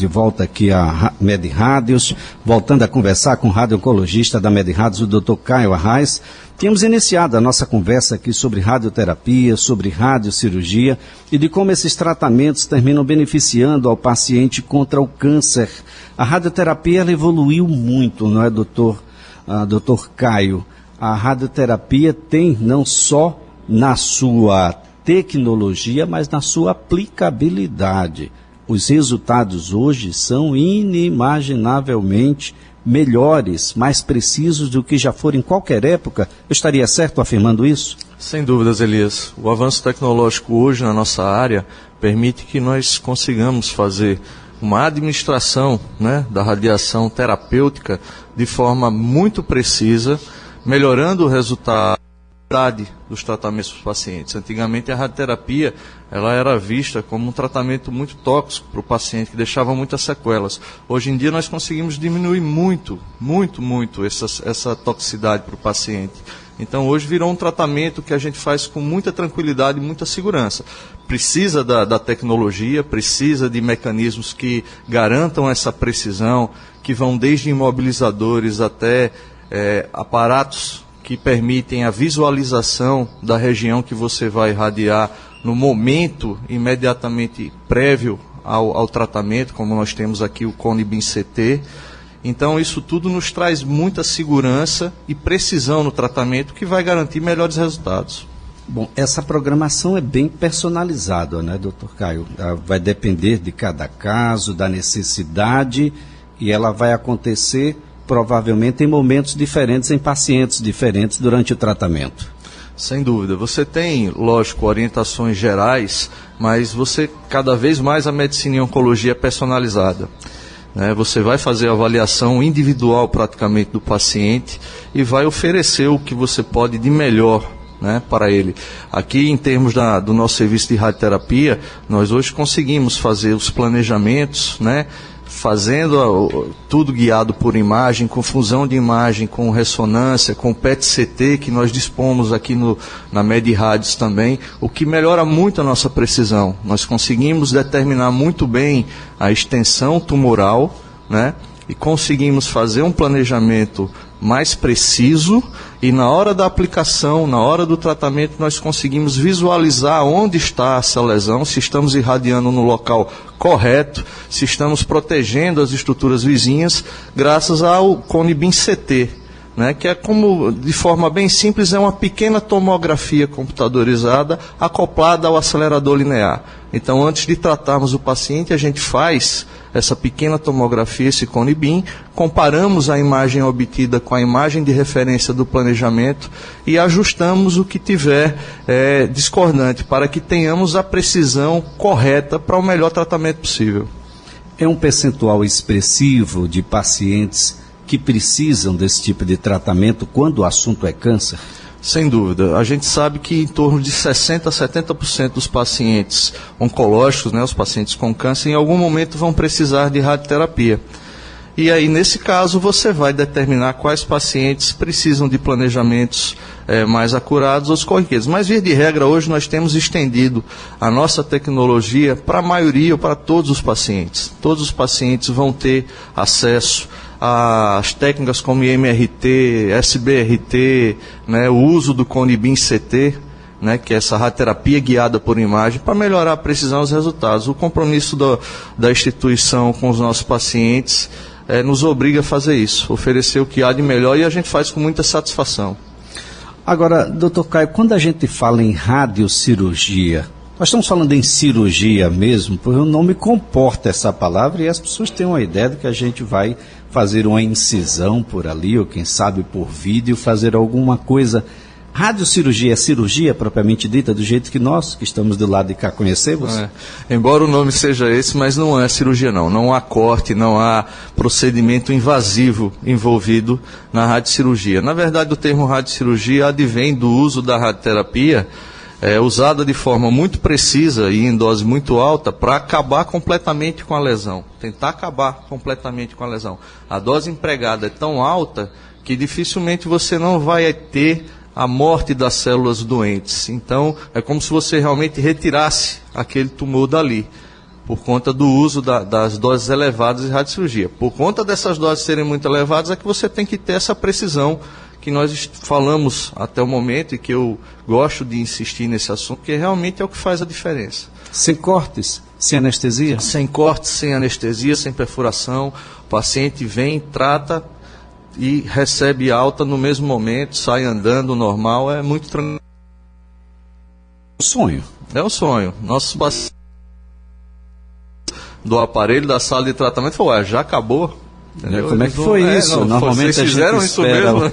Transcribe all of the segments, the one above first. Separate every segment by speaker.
Speaker 1: de volta aqui à Med Rádios, voltando a conversar com o radio-oncologista da Med Rádios, o Dr. Caio Arraes. Tínhamos iniciado a nossa conversa aqui sobre radioterapia, sobre radiocirurgia e de como esses tratamentos terminam beneficiando ao paciente contra o câncer. A radioterapia ela evoluiu muito, não é, doutor Caio? A radioterapia tem não só na sua tecnologia, mas na sua aplicabilidade. Os resultados hoje são inimaginavelmente melhores, mais precisos do que já foram em qualquer época. Eu estaria certo afirmando isso?
Speaker 2: Sem dúvidas, Elias. O avanço tecnológico hoje na nossa área permite que nós consigamos fazer uma administração, né, da radiação terapêutica de forma muito precisa, melhorando o resultado dos tratamentos para os pacientes. Antigamente a radioterapia ela era vista como um tratamento muito tóxico para o paciente, que deixava muitas sequelas. Hoje em dia nós conseguimos diminuir muito essa toxicidade para o paciente. Então hoje virou um tratamento que a gente faz com muita tranquilidade e muita segurança. Precisa da tecnologia, precisa de mecanismos que garantam essa precisão, que vão desde imobilizadores até aparatos que permitem a visualização da região que você vai irradiar no momento imediatamente prévio ao tratamento, como nós temos aqui o Cone-Beam CT. Então isso tudo nos traz muita segurança e precisão no tratamento que vai garantir melhores resultados.
Speaker 1: Bom, essa programação é bem personalizada, né, doutor Caio? Vai depender de cada caso, da necessidade, e ela vai acontecer provavelmente em momentos diferentes, em pacientes diferentes durante o tratamento.
Speaker 2: Sem dúvida. Você tem, lógico, orientações gerais, mas cada vez mais a medicina em oncologia é personalizada. Você vai fazer a avaliação individual praticamente do paciente e vai oferecer o que você pode de melhor, né, para ele. Aqui, em termos do nosso serviço de radioterapia, nós hoje conseguimos fazer os planejamentos, né, fazendo tudo guiado por imagem, com fusão de imagem, com ressonância, com PET-CT, que nós dispomos aqui na Med Rádios também, o que melhora muito a nossa precisão. Nós conseguimos determinar muito bem a extensão tumoral, né, e conseguimos fazer um planejamento mais preciso, e na hora da aplicação, na hora do tratamento, nós conseguimos visualizar onde está essa lesão, se estamos irradiando no local correto, se estamos protegendo as estruturas vizinhas, graças ao Cone-Beam CT, né, que é como, de forma bem simples, é uma pequena tomografia computadorizada acoplada ao acelerador linear. Então, antes de tratarmos o paciente, a gente faz essa pequena tomografia, esse Cone-Beam, comparamos a imagem obtida com a imagem de referência do planejamento e ajustamos o que tiver discordante, para que tenhamos a precisão correta para o melhor tratamento possível.
Speaker 1: É um percentual expressivo de pacientes que precisam desse tipo de tratamento quando o assunto é câncer?
Speaker 2: Sem dúvida. A gente sabe que em torno de 60% a 70% dos pacientes oncológicos, né, os pacientes com câncer, em algum momento vão precisar de radioterapia. E aí, nesse caso, você vai determinar quais pacientes precisam de planejamentos mais acurados ou corriqueiros. Mas, via de regra, hoje nós temos estendido a nossa tecnologia para a maioria ou para todos os pacientes. Todos os pacientes vão ter acesso as técnicas como IMRT, SBRT, né, o uso do Cone-Beam CT, né, que é essa radioterapia guiada por imagem, para melhorar a precisão dos resultados. O compromisso da instituição com os nossos pacientes nos obriga a fazer isso, oferecer o que há de melhor, e a gente faz com muita satisfação.
Speaker 1: Agora, doutor Caio, quando a gente fala em radiocirurgia, nós estamos falando em cirurgia mesmo, porque o nome comporta essa palavra e as pessoas têm uma ideia de que a gente vai fazer uma incisão por ali, ou quem sabe por vídeo, fazer alguma coisa. Radiocirurgia é cirurgia propriamente dita, do jeito que nós, que estamos do lado de cá, conhecemos?
Speaker 2: Embora o nome seja esse, mas não é cirurgia não. Não há corte, não há procedimento invasivo envolvido na radiocirurgia. Na verdade, o termo radiocirurgia advém do uso da radioterapia, usada de forma muito precisa e em dose muito alta para acabar completamente com a lesão, tentar acabar completamente com a lesão. A dose empregada é tão alta que dificilmente você não vai ter a morte das células doentes. Então, é como se você realmente retirasse aquele tumor dali. por conta do uso das doses elevadas de radiocirurgia. Por conta dessas doses serem muito elevadas, é que você tem que ter essa precisão que nós falamos até o momento e que eu gosto de insistir nesse assunto, que realmente é o que faz a diferença.
Speaker 1: Sem cortes, sem anestesia?
Speaker 2: Sem cortes, sem anestesia, sem perfuração. O paciente vem, trata e recebe alta no mesmo momento, sai andando normal, é muito tranquilo.
Speaker 1: Sonho.
Speaker 2: É um sonho. Nossos pacientes do aparelho da sala de tratamento falaram, já acabou.
Speaker 1: Entendeu? Como é que foi isso?
Speaker 2: Não,
Speaker 1: normalmente a gente
Speaker 2: isso
Speaker 1: espera
Speaker 2: mesmo?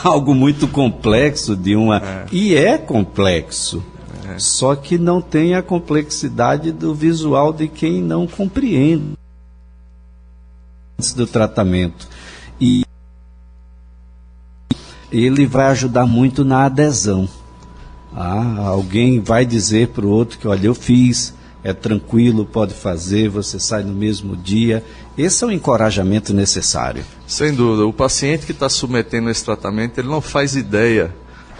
Speaker 1: algo muito complexo de uma... E é complexo. Só que não tem a complexidade do visual de quem não compreende antes do tratamento. E ele vai ajudar muito na adesão. Alguém vai dizer para o outro que, olha, eu fiz, é tranquilo, pode fazer, você sai no mesmo dia. Esse é o encorajamento necessário.
Speaker 2: Sem dúvida. O paciente que está submetendo esse tratamento, ele não faz ideia,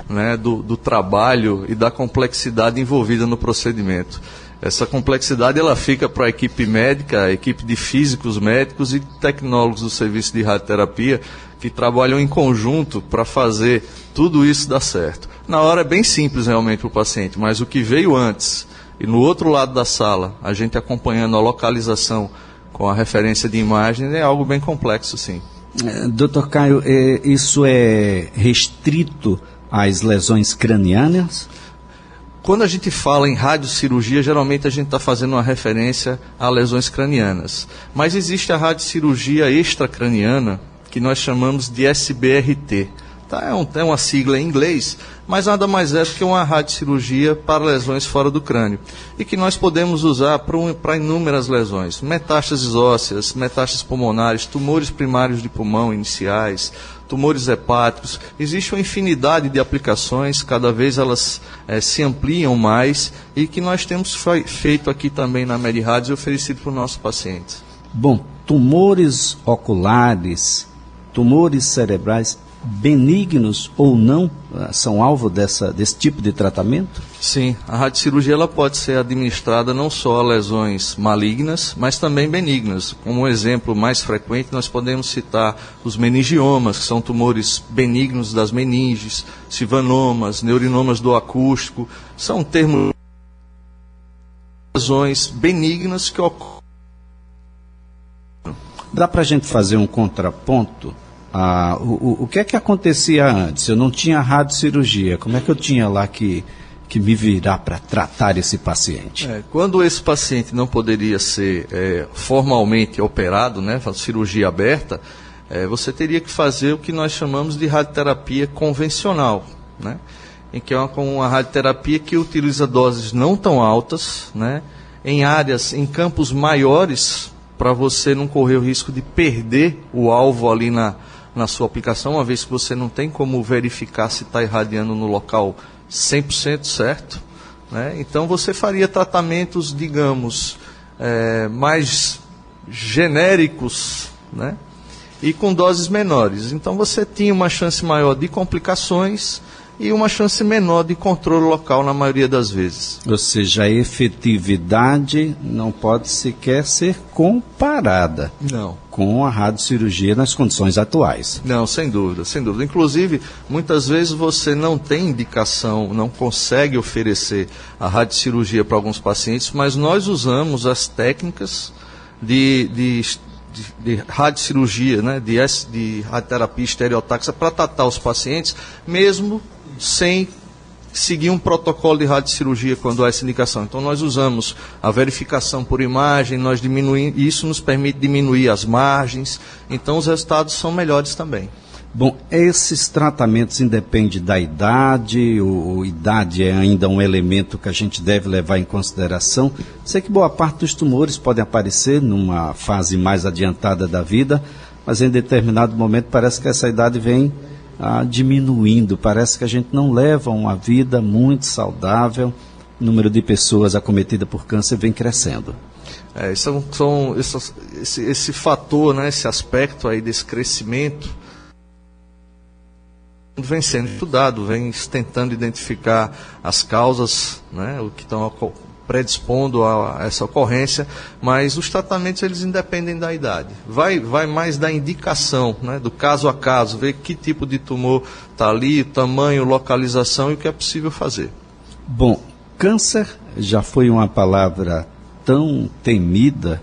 Speaker 2: né, do trabalho e da complexidade envolvida no procedimento. Essa complexidade ela fica para a equipe médica, a equipe de físicos médicos e tecnólogos do serviço de radioterapia, que trabalham em conjunto para fazer tudo isso dar certo. Na hora é bem simples realmente para o paciente, mas o que veio antes e no outro lado da sala, a gente acompanhando a localização com a referência de imagem, é algo bem complexo, sim.
Speaker 1: Dr. Caio, isso é restrito às lesões cranianas?
Speaker 2: Quando a gente fala em radiocirurgia, geralmente a gente está fazendo uma referência a lesões cranianas. Mas existe a radiocirurgia extracraniana, que nós chamamos de SBRT. Tá? É uma sigla em inglês, mas nada mais é do que uma radiocirurgia para lesões fora do crânio. E que nós podemos usar para inúmeras lesões. Metástases ósseas, metástases pulmonares, tumores primários de pulmão iniciais, tumores hepáticos. Existe uma infinidade de aplicações, cada vez elas se ampliam mais e que nós temos feito aqui também na MedRádios e oferecido para os nossos pacientes.
Speaker 1: Bom, tumores oculares, tumores cerebrais, benignos ou não, são alvo desse tipo de tratamento?
Speaker 2: Sim, a radiocirurgia ela pode ser administrada não só a lesões malignas, mas também benignas. Como um exemplo mais frequente, nós podemos citar os meningiomas, que são tumores benignos das meninges, silvanomas, neurinomas do acústico, são termos lesões benignas que ocorrem.
Speaker 1: Dá para a gente fazer um contraponto? O que é que acontecia antes? Eu não tinha radiocirurgia, como é que eu tinha lá que me virar para tratar esse paciente?
Speaker 2: Quando esse paciente não poderia ser formalmente operado, né, cirurgia aberta, você teria que fazer o que nós chamamos de radioterapia convencional, né, em que é uma radioterapia que utiliza doses não tão altas, né, em campos maiores, para você não correr o risco de perder o alvo ali na sua aplicação, uma vez que você não tem como verificar se está irradiando no local 100% certo, né? Então você faria tratamentos, digamos, mais genéricos, né? E com doses menores. Então você tinha uma chance maior de complicações e uma chance menor de controle local na maioria das vezes.
Speaker 1: Ou seja, a efetividade não pode sequer ser comparada com a radiocirurgia nas condições atuais.
Speaker 2: Não, sem dúvida, sem dúvida. Inclusive, muitas vezes você não tem indicação, não consegue oferecer a radiocirurgia para alguns pacientes, mas nós usamos as técnicas de radiocirurgia, né, de radioterapia estereotáxica para tratar os pacientes, mesmo sem seguir um protocolo de radiocirurgia quando há essa indicação. Então nós usamos a verificação por imagem, isso nos permite diminuir as margens, então os resultados são melhores também.
Speaker 1: Bom, esses tratamentos independem da idade, ou idade é ainda um elemento que a gente deve levar em consideração. Sei que boa parte dos tumores podem aparecer numa fase mais adiantada da vida, mas em determinado momento parece que essa idade vem diminuindo, parece que a gente não leva uma vida muito saudável, o número de pessoas acometidas por câncer vem crescendo.
Speaker 2: Esse fator, né, esse aspecto aí desse crescimento vem sendo estudado, vem tentando identificar as causas, né, o que estão predispondo a essa ocorrência, mas os tratamentos eles independem da idade. Vai mais da indicação, né, do caso a caso, ver que tipo de tumor está ali, tamanho, localização e o que é possível fazer.
Speaker 1: Bom, câncer já foi uma palavra tão temida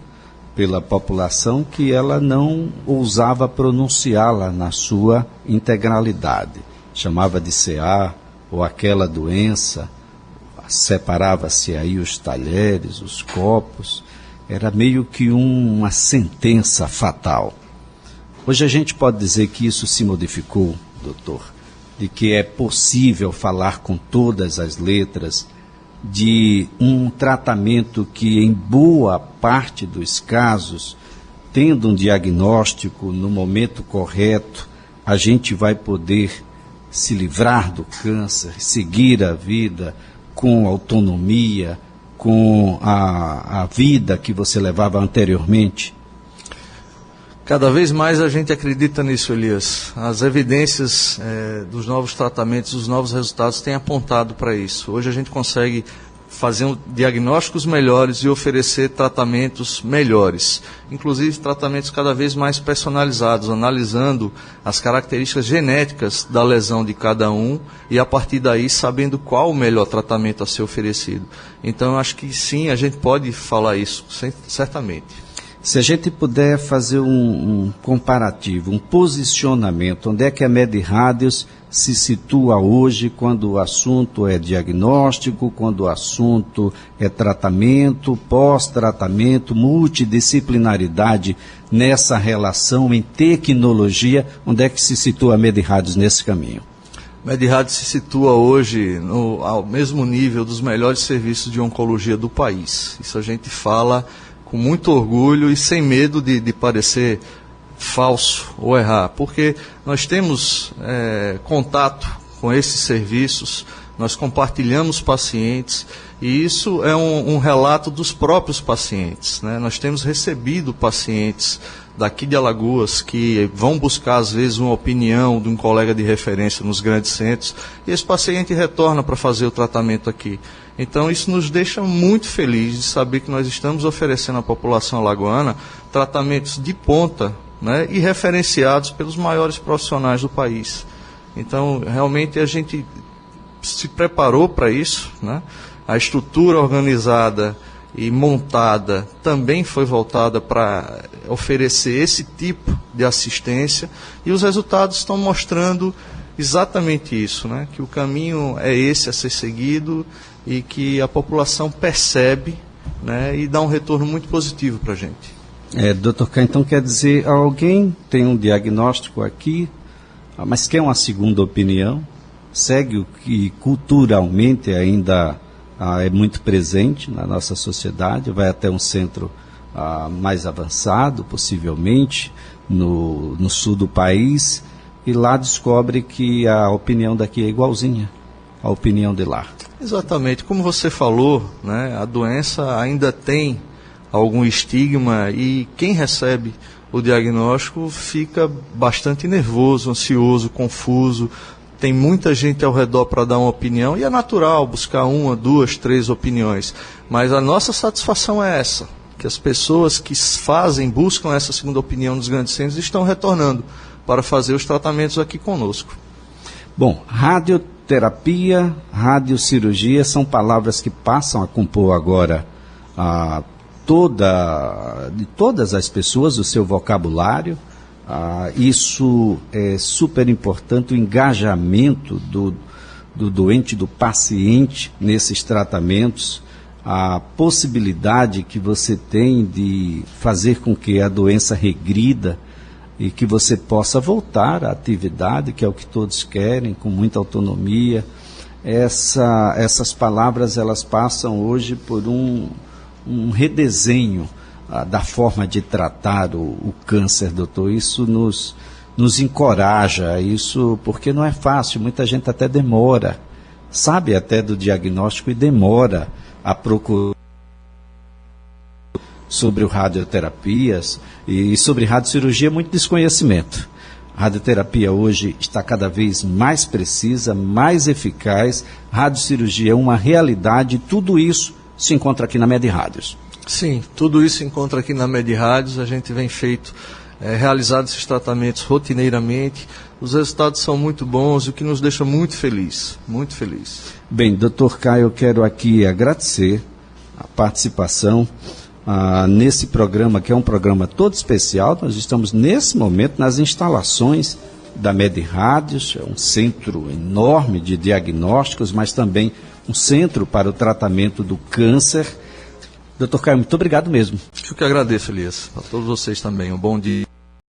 Speaker 1: pela população que ela não ousava pronunciá-la na sua integralidade. Chamava de CA ou aquela doença, separava-se aí os talheres, os copos, era meio que uma sentença fatal. Hoje a gente pode dizer que isso se modificou, doutor, de que é possível falar com todas as letras de um tratamento que, em boa parte dos casos, tendo um diagnóstico no momento correto, a gente vai poder se livrar do câncer, seguir a vida com autonomia, com a vida que você levava anteriormente?
Speaker 2: Cada vez mais a gente acredita nisso, Elias. As evidências dos novos tratamentos, os novos resultados têm apontado para isso. Hoje a gente consegue fazer diagnósticos melhores e oferecer tratamentos melhores. Inclusive tratamentos cada vez mais personalizados, analisando as características genéticas da lesão de cada um e a partir daí sabendo qual o melhor tratamento a ser oferecido. Então eu acho que sim, a gente pode falar isso, certamente.
Speaker 1: Se a gente puder fazer um comparativo, um posicionamento, onde é que a MedRádios se situa hoje quando o assunto é diagnóstico, quando o assunto é tratamento, pós-tratamento, multidisciplinaridade nessa relação em tecnologia, onde é que se situa a MedRádios nesse caminho?
Speaker 2: A MedRádios se situa hoje ao mesmo nível dos melhores serviços de oncologia do país. Isso a gente fala com muito orgulho e sem medo de parecer falso ou errar, porque nós temos contato com esses serviços, nós compartilhamos pacientes e isso é um relato dos próprios pacientes, né? Nós temos recebido pacientes daqui de Alagoas que vão buscar às vezes uma opinião de um colega de referência nos grandes centros e esse paciente retorna para fazer o tratamento aqui. Então isso nos deixa muito felizes de saber que nós estamos oferecendo à população alagoana tratamentos de ponta, né, e referenciados pelos maiores profissionais do país. Então realmente a gente se preparou para isso, né? A estrutura organizada e montada também foi voltada para oferecer esse tipo de assistência e os resultados estão mostrando exatamente isso, né? Que o caminho é esse a ser seguido e que a população percebe, né? E dá um retorno muito positivo para a gente.
Speaker 1: Doutor K, então quer dizer, alguém tem um diagnóstico aqui, mas quer uma segunda opinião, segue o que culturalmente ainda é muito presente na nossa sociedade, vai até um centro mais avançado, possivelmente, no sul do país, e lá descobre que a opinião daqui é igualzinha à opinião de lá.
Speaker 2: Exatamente, como você falou, né, a doença ainda tem algum estigma e quem recebe o diagnóstico fica bastante nervoso, ansioso, confuso. Tem muita gente ao redor para dar uma opinião e é natural buscar uma, duas, três opiniões. Mas a nossa satisfação é essa, que as pessoas que buscam essa segunda opinião nos grandes centros estão retornando para fazer os tratamentos aqui conosco.
Speaker 1: Bom, radioterapia, radiocirurgia são palavras que passam a compor agora de todas as pessoas, o seu vocabulário. Isso é super importante, o engajamento do doente, do paciente nesses tratamentos, a possibilidade que você tem de fazer com que a doença regrida e que você possa voltar à atividade, que é o que todos querem, com muita autonomia. Essas palavras, elas passam hoje por um redesenho da forma de tratar o câncer, doutor. Isso nos encoraja, isso porque não é fácil, muita gente até demora, sabe até do diagnóstico e demora a procurar sobre radioterapias e sobre radiocirurgia, muito desconhecimento. A radioterapia hoje está cada vez mais precisa, mais eficaz, radiocirurgia é uma realidade, tudo isso se encontra aqui na Med Rádios.
Speaker 2: Sim, tudo isso se encontra aqui na Med Rádios. A gente vem realizado esses tratamentos rotineiramente. Os resultados são muito bons, o que nos deixa muito feliz, muito feliz.
Speaker 1: Bem, Dr. Caio, eu quero aqui agradecer a participação nesse programa, que é um programa todo especial. Nós estamos nesse momento nas instalações da Med Rádios, é um centro enorme de diagnósticos, mas também um centro para o tratamento do câncer. Dr. Caio, muito obrigado mesmo.
Speaker 2: Eu que agradeço, Elias. A todos vocês também. Um bom dia.